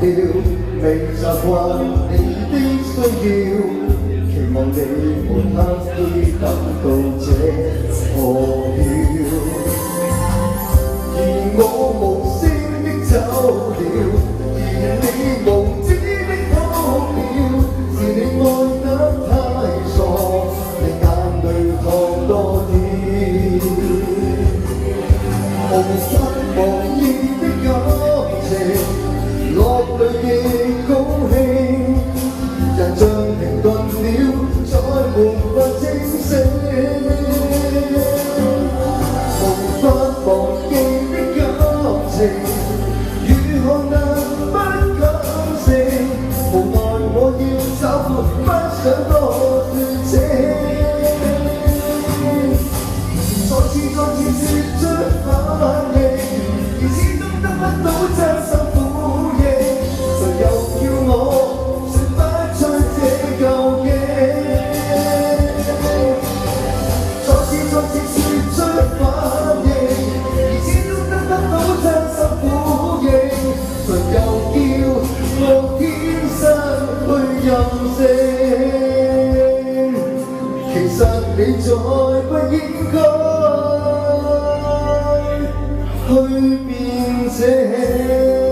掉，未習慣你的需要，期望你沒刻意等到這何秒，而我無聲的走了，而你無知的哭了，是你愛得太傻，你眼淚淌多點，無法忘記的感情，落淚亦高興，人像停頓了，再無法清醒，無法忘記的感情，如何能不感性？無奈我要走，不想多斷情，再次說出反應，而始終得不到真心呼應，誰又叫我說不出這究竟？再次說出反應，而始終得不到真心呼應，誰又叫我天生去任性？其實你再不應該去辯證。